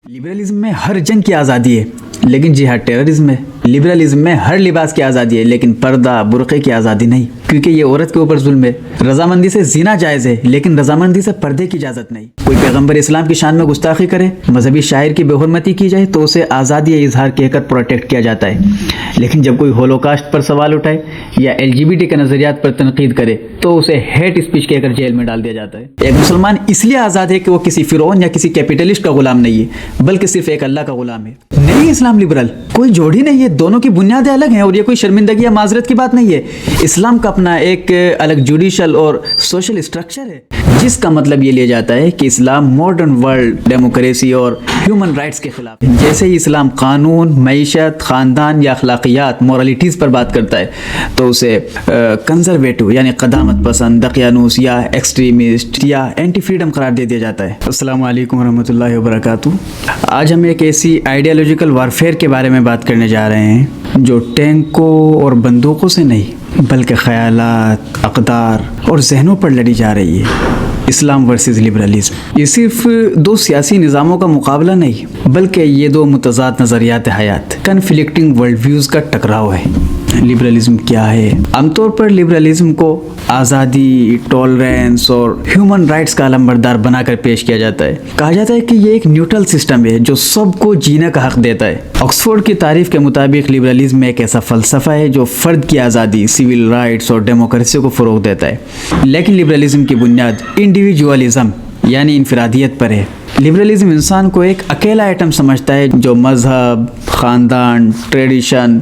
Liberalism में हर जंग की आज़ादी है, लेकिन जिहाद टेररिज्म है। लिबरलिज्म में हर लिबास की आज़ादी है, लेकिन पर्दा बुर्क़े की आज़ादी नहीं, क्योंकि ये औरत के ऊपर जुल्म है। रजामंदी से ज़िना जायज़ है, लेकिन रजामंदी से पर्दे की इजाज़त नहीं। कोई पैगंबर इस्लाम की शान में गुस्ताखी करे, मजहबी शायर की बेहुरमती की जाए तो उसे आज़ादी इजहार कहकर प्रोटेक्ट किया जाता है। लेकिन जब कोई होलोकास्ट पर सवाल उठाए या LGBT के नज़रियात पर तनकीद करे तो उसे हेट स्पीच कहकर जेल में डाल दिया जाता है। एक मुसलमान इसलिए आज़ाद है कि वो किसी फिरौन या किसी कैपिटलिस्ट का गुलाम नहीं है, बल्कि सिर्फ एक अल्लाह का गुलाम है। नहीं, इस्लाम लिबरल कोई जोड़ी नहीं है, दोनों की बुनियादें अलग हैं और ये कोई शर्मिंदगी या माजरत की बात नहीं है। इस्लाम का अपना एक अलग जुडिशल और सोशल स्ट्रक्चर है, जिसका मतलब ये लिया जाता है कि इस्लाम मॉडर्न वर्ल्ड डेमोक्रेसी और ह्यूमन राइट्स के खिलाफ है। जैसे ही इस्लाम कानून, मईशत, ख़ानदान या अखलाकियात, मोरलिटीज़ पर बात करता है तो उसे कंजर्वेटिव यानी क़दामत पसंद, दकियानूस या एक्सट्रीमिस्ट या एंटी फ्रीडम करार दे दिया जाता है। अस्सलामु अलैकुम रहमतुल्लाहि व बरकातुहू। आज हम एक ऐसी आइडियोलॉजिकल वारफेयर के बारे में बात करने जा रहे हैं जो टैंकों और बंदूकों से नहीं बल्कि ख़यालात, अक़दार और जहनों पर लड़ी जा रही है। इस्लाम वर्सेस लिबरलिज्म ये सिर्फ दो सियासी निज़ामों का मुकाबला नहीं, बल्कि ये दो मुतज़ाद नज़रियात हयात, कन्फ्लिक्टिंग वर्ल्ड व्यूज़ का टकराव है। लिबरलिज्म क्या है? आमतौर पर लिबरलिज्म को आज़ादी, टॉलरेंस और ह्यूमन राइट्स का अलंबरदार बनाकर पेश किया जाता है। कहा जाता है कि ये एक न्यूट्रल सिस्टम है जो सबको जीने का हक देता है। ऑक्सफोर्ड की तारीफ के मुताबिक लिबरलिज्म एक ऐसा फ़लसफ़ा है जो फ़र्द की आज़ादी, सिविल राइट्स और डेमोक्रेसी को फ़रोग़ देता है। लेकिन लिबरलिज्म की बुनियाद इंडिविजुअलिज्म यानी इनफरादियत पर है। लिबरलिज्म इंसान को एक अकेला आइटम समझता है जो मज़हब, ख़ानदान, ट्रेडिशन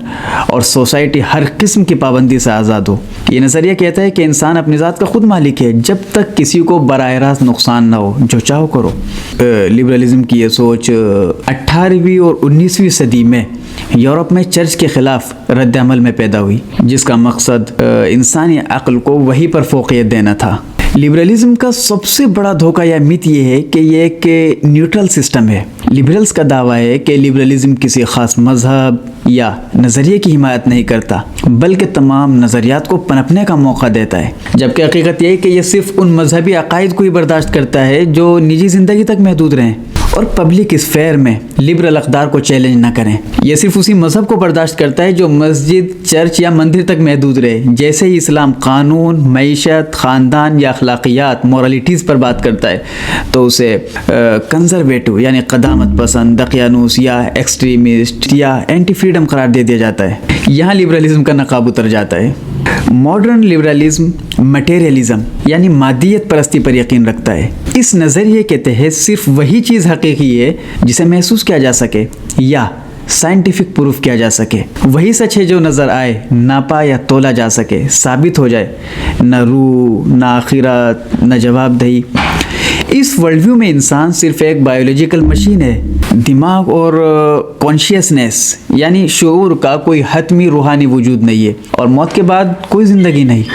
और सोसाइटी हर किस्म की पाबंदी से आज़ाद हो। ये नज़रिया कहता है कि इंसान अपनी ज़ात का खुद मालिक है जब तक किसी को बराह रास्त नुकसान ना हो, जो चाहो करो। लिबरलिज्म की ये सोच 18वीं और 19वीं सदी में यूरोप में चर्च के ख़िलाफ़ रद्द अमल में पैदा हुई, जिसका मकसद इंसानी अक्ल को वही पर फ़ोक़ियत देना था। लिबरलिज्म का सबसे बड़ा धोखा या मिथ ये है कि ये एक न्यूट्रल सिस्टम है। लिबरल्स का दावा है कि लिबरलिज्म किसी ख़ास मज़हब या नज़रिए की हिमायत नहीं करता, बल्कि तमाम नज़रियात को पनपने का मौका देता है। जबकि हकीकत यह है कि यह सिर्फ उन मजहबी अकायद को ही बर्दाश्त करता है जो निजी ज़िंदगी तक महदूद रहें और पब्लिक स्फेयर में लिबरल अक़दार को चैलेंज ना करें। यह सिर्फ उसी मज़हब को बर्दाश्त करता है जो मस्जिद, चर्च या मंदिर तक महदूद रहे। जैसे ही इस्लाम कानून, मईशत, ख़ानदान या अखलाकियात, मोरलिटीज़ पर बात करता है तो उसे कंजर्वेटिव यानी क़दामत पसंद, दकियानूस या एक्सट्रीमिस्ट या एंटी फ्रीडम करार दे दिया जाता है। यहाँ लिबरलिज्म का नकाब उतर जाता है। मॉडर्न लिबरलिज्म मटेरियलिज्म यानी मादियत परस्ती पर यकीन रखता है। इस नज़रिए के तहत सिर्फ वही चीज़ हकीकी है जिसे महसूस किया जा सके या साइंटिफिक प्रूफ किया जा सके। वही सच है जो नज़र आए, नापा या तोला जा सके, साबित हो जाए। न रूह, न आखिरत, न जवाबदही। इस वर्ल्ड व्यू में इंसान सिर्फ एक बायोलॉजिकल मशीन है। दिमाग और कॉन्शियसनेस यानी शऊर का कोई हतमी रूहानी वजूद नहीं है और मौत के बाद कोई ज़िंदगी नहीं।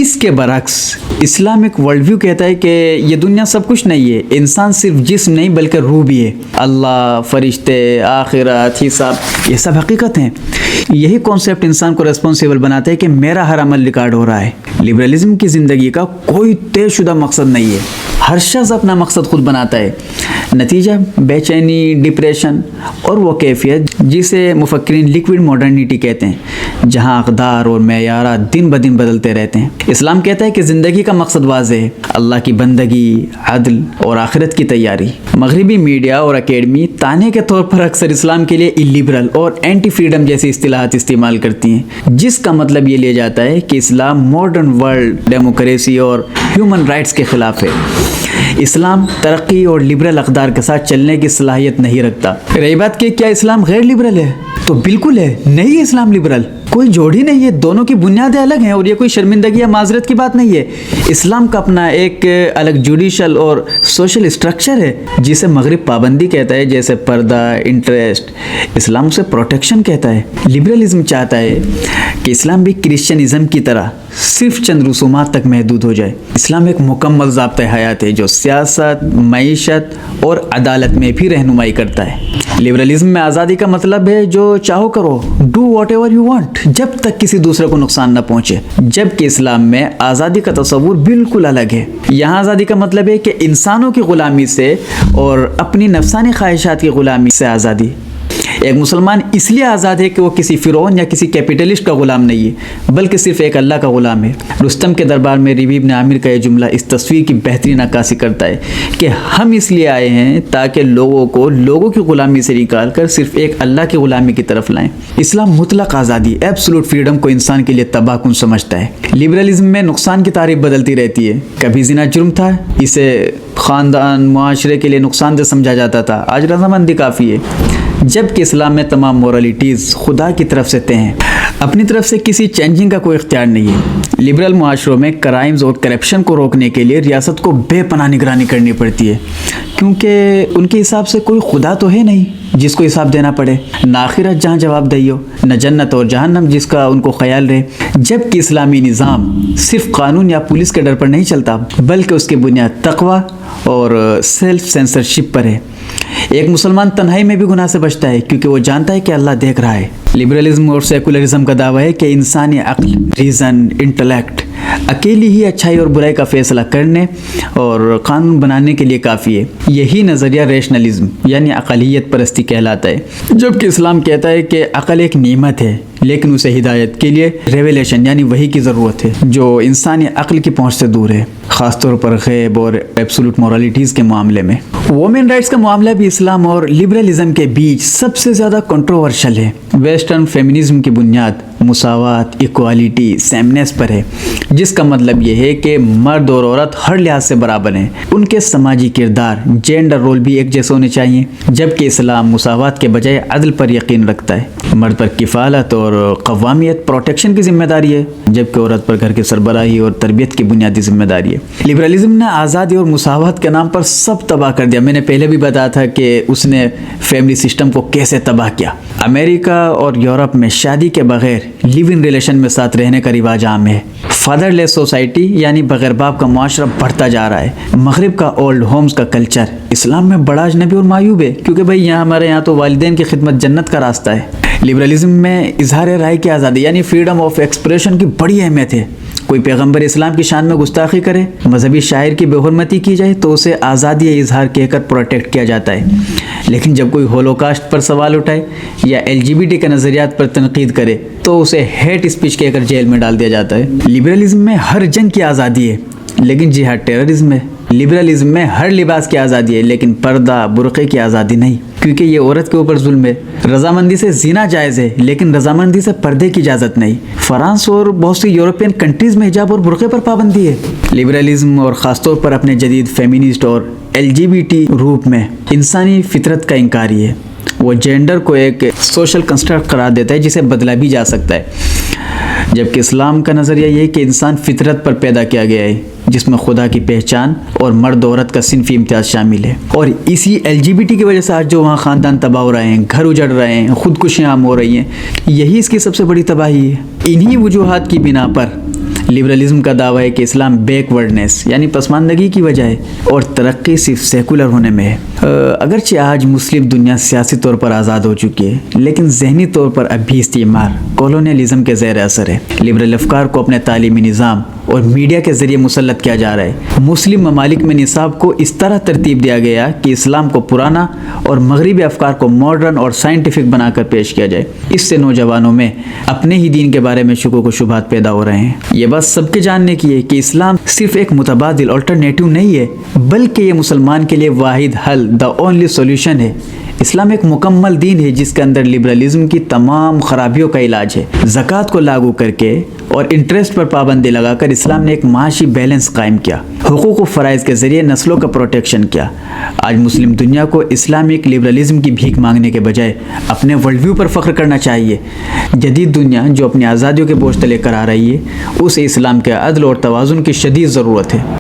इसके बरक्स इस्लामिक वर्ल्ड व्यू कहता है कि ये दुनिया सब कुछ नहीं है, इंसान सिर्फ जिस्म नहीं बल्कि रूह भी है। अल्लाह, फरिश्ते, आखिरत, हिसाब, ये सब हकीकत हैं। यही कॉन्सेप्ट इंसान को रेस्पॉन्सिबल बनाता है कि मेरा हर अमल रिकॉर्ड हो रहा है। लिबरलिज्म की ज़िंदगी का कोई तयशुदा मकसद नहीं है, हर शख्स अपना मकसद खुद बनाता है। नतीजा बेचैनी, डिप्रेशन और वो कैफियत जिसे मुफक्किरीन लिक्विड मॉडर्निटी कहते हैं, जहाँ अक़दार और मेयारात दिन ब दिन बदलते रहते हैं। इस्लाम कहता है कि ज़िंदगी का मकसद वाज़ेह है, अल्लाह की बंदगी, अदल और आखिरत की तैयारी। मगरिबी मीडिया और अकेडमी ताने के तौर पर अक्सर इस्लाम के लिए इलिबरल और एंटी फ्रीडम जैसी इस्तिलाहात इस्तेमाल करती हैं, जिसका मतलब ये लिया जाता है कि इस्लाम मॉडर्न वर्ल्ड डेमोक्रेसी और ह्यूमन राइट्स के ख़िलाफ़ है। इस्लाम तरक्की और लिबरल अक़दार के साथ चलने की सलाहियत नहीं रखता। रही बात कि क्या इस्लाम गैर लिबरल है? तो बिल्कुल है, नहीं है इस्लाम लिबरल, कोई जोड़ी नहीं है, दोनों की बुनियादें अलग हैं और ये कोई शर्मिंदगी या माजरत की बात नहीं है। इस्लाम का अपना एक अलग जुडिशल और सोशल स्ट्रक्चर है, जिसे मगरिब पाबंदी कहता है, जैसे पर्दा, इंटरेस्ट। इस्लाम उसे प्रोटेक्शन कहता है। लिबरलिज्म चाहता है कि इस्लाम भी क्रिश्चियनिज़म की तरह सिर्फ चंद रसूमात तक महदूद हो जाए। इस्लाम एक मुकम्मल ज़ाब्ता हयात है जो सियासत, मईशत और अदालत में भी रहनुमाई करता है। लिबरलिज्म में आज़ादी का मतलब है जो चाहो करो, do what ever you want, जब तक किसी दूसरे को नुकसान न पहुंचे। जबकि इस्लाम में आज़ादी का तस्वुर बिल्कुल अलग है। यहाँ आज़ादी का मतलब है कि इंसानों की ग़ुलामी से और अपनी नफसानी ख्वाहिशात की ग़ुलामी से आज़ादी। एक मुसलमान इसलिए आज़ाद है कि वो किसी फ़िरौन या किसी कैपिटलिस्ट का ग़ुलाम नहीं है, बल्कि सिर्फ एक अल्लाह का ग़ुलाम है। रुस्तम के दरबार में रबीब ने आमिर का ये जुमला इस तस्वीर की बेहतरीन अक्कासी करता है कि हम इसलिए आए हैं ताकि लोगों को लोगों की ग़ुलामी से निकाल कर सिर्फ एक अल्लाह की ग़ुलामी की तरफ लाएं। इस्लाम मुतलक आज़ादी, एब्सोल्यूट फ्रीडम को इंसान के लिए तबाहकुन समझता है। लिबरलिज्म में नुकसान की तारीफ बदलती रहती है। कभी ज़िना जुर्म था, इसे ख़ानदान मुआशरे के लिए नुकसानदेह समझा जाता था, आज रज़ामंदी काफ़ी है। जबकि इस्लाम में तमाम मोरालिटीज़ खुदा की तरफ से तय हैं, अपनी तरफ से किसी चेंजिंग का कोई इख्तियार नहीं है। लिबरल मुआशरों में क्राइम्स और करप्शन को रोकने के लिए रियासत को बेपनाह निगरानी करनी पड़ती है, क्योंकि उनके हिसाब से कोई खुदा तो है नहीं जिसको हिसाब देना पड़े, न आखिरत जहाँ जवाबदेही हो, न जन्नत और जहन्नम जिसका उनको ख्याल रहे। जबकि इस्लामी निज़ाम सिर्फ कानून या पुलिस के डर पर नहीं चलता, बल्कि उसकी बुनियाद तक़वा और सेल्फ सेंसरशिप पर है। एक मुसलमान तन्हाई में भी गुनाह से बचता है क्योंकि वो जानता है कि अल्लाह देख रहा है। लिबरलिज्म और सेकुलरिज्म का दावा है कि इंसानी अक्ल, रीज़न, इंटेलेक्ट अकेली ही अच्छाई और बुराई का फैसला करने और कानून बनाने के लिए काफ़ी है। यही नज़रिया रैशनलिज्म यानी अक़लियत परस्ती कहलाता है। जबकि इस्लाम कहता है कि अक़ल एक नेमत है, लेकिन उसे हिदायत के लिए रेवलेशन यानी वही की ज़रूरत है जो इंसानी अक्ल की पहुँच से दूर है, ख़ासतौर पर गैब और एब्सोल्यूट मोरालिटीज़ के मामले में। वुमेन राइट्स का मामला भी इस्लाम और लिबरलिज्म के बीच सबसे ज़्यादा कंट्रोवर्शियल है। वेस्टर्न फेमिनिज्म की बुनियाद मुसावात, इक्वालिटी, सेमनेस पर है, जिसका मतलब ये है कि मर्द और औरत हर लिहाज से बराबर हैं, उनके समाजी किरदार, जेंडर रोल भी एक जैसे होने चाहिए। जबकि इस्लाम मुसावात के बजाय अदल पर यकीन रखता है। मर्द पर किफ़ालत और कवामियत, प्रोटेक्शन की जिम्मेदारी है, जबकि औरत पर घर की सरबराही और तरबियत की बुनियादी जिम्मेदारी है। लिबरलिज्म ने आज़ादी और मुसावात के नाम पर सब तबाह कर दिया। मैंने पहले भी बताया था कि उसने फैमिली सिस्टम को कैसे तबाह किया। अमेरिका और यूरोप में शादी के बगैर लिव इन रिलेशन में साथ रहने का रिवाज आम है। फादरलेस सोसाइटी यानी बगैर बाप का मुआशरा बढ़ता जा रहा है। मगरिब का ओल्ड होम्स का कल्चर इस्लाम में बड़ा अजनबी और मायूब है, क्योंकि भाई हमारे यहाँ तो वालिदैन की खिदमत जन्नत का रास्ता है। लिबरलिज्म में इजहार राय की आज़ादी यानी फ्रीडम ऑफ एक्सप्रेशन की बड़ी अहमियत है। कोई पैगंबर इस्लाम की शान में गुस्ताखी करे, मजहबी शायर की बेहुरमती की जाए तो उसे आज़ादी इजहार कहकर प्रोटेक्ट किया जाता है। लेकिन जब कोई होलोकास्ट पर सवाल उठाए या LGBT के नज़रियात पर तनकीद करे तो उसे हेट स्पीच कहकर जेल में डाल दिया जाता है। लिबरलिज्म में हर जंग की आज़ादी है, लेकिन जिहाद टेररिज्म में। लिबरलिज्म में हर लिबास की आज़ादी है, लेकिन पर्दा बुरक़े की आज़ादी नहीं, क्योंकि ये औरत के ऊपर जुल्म है। रजामंदी से ज़िना जायज़ है, लेकिन रजामंदी से पर्दे की इजाज़त नहीं। फ्रांस और बहुत सी यूरोपियन कंट्रीज़ में हिजाब और बुरक़े पर पाबंदी है। लिबरलिज्म और ख़ासतौर पर अपने जदीद फेमिनिस्ट और LGBT रूप में इंसानी फितरत का इंकारी है। वो जेंडर को एक सोशल कंस्ट्रक्ट करार देता है जिसे बदला भी जा सकता है। जबकि इस्लाम का नज़रिया ये है कि इंसान फितरत पर पैदा किया गया है, जिसमें खुदा की पहचान और मर्द औरत का सिनफी इम्तियाज़ शामिल है। और इसी LGBT की वजह से आज जो वहाँ ख़ानदान तबाह हो रहे हैं, घर उजड़ रहे हैं, ख़ुदकुशियाँ आम हो रही हैं, यही इसकी सबसे बड़ी तबाही है। इन्हीं वजूहात की बिना पर लिबरलिज्म का दावा है कि इस्लाम बैकवर्डनेस यानी पसमानदगी की वजह है और तरक्की सिर्फ सेकुलर होने में है। अगरचे आज मुस्लिम दुनिया सियासी तौर पर आज़ाद हो चुकी है, लेकिन जहनी तौर पर अब भी इस्तीमार, कॉलोनियलिज्म के ज़ेर असर है। लिबरल अफकार को अपने तालीमी निज़ाम और मीडिया के ज़रिए मुसल्लत किया जा रहा है। मुस्लिम ममालिक में निसाब को इस तरह तरतीब दिया गया कि इस्लाम को पुराना और मगरबी अफकार को मॉडर्न और साइंटिफिक बनाकर पेश किया जाए। इससे नौजवानों में अपने ही दीन के बारे में शुकूक व शुबहात पैदा हो रहे हैं। ये बात सबके जानने की है कि इस्लाम सिर्फ एक मुतबादिल अल्टरनेटिव नहीं है, बल्कि ये मुसलमान के लिए वाहिद हल, द ओनली सोल्यूशन है। इस्लाम एक मुकम्मल दीन है जिसके अंदर लिबरलिज्म की तमाम खराबियों का इलाज है। ज़कात को लागू करके और इंटरेस्ट पर पाबंदी लगाकर इस्लाम ने एक माशी बैलेंस कायम किया, हुकूक व फ़राइज़ के ज़रिए नस्लों का प्रोटेक्शन किया। आज मुस्लिम दुनिया को इस्लामिक लिबरलिज्म की भीख मांगने के बजाय अपने वर्ल्ड व्यू पर फ़ख्र करना चाहिए। जदीद दुनिया जो अपनी आज़ादियों के बोझ तले कर आ रही है, उसे इस्लाम के अदल और तवाज़ुन की शदीद ज़रूरत है।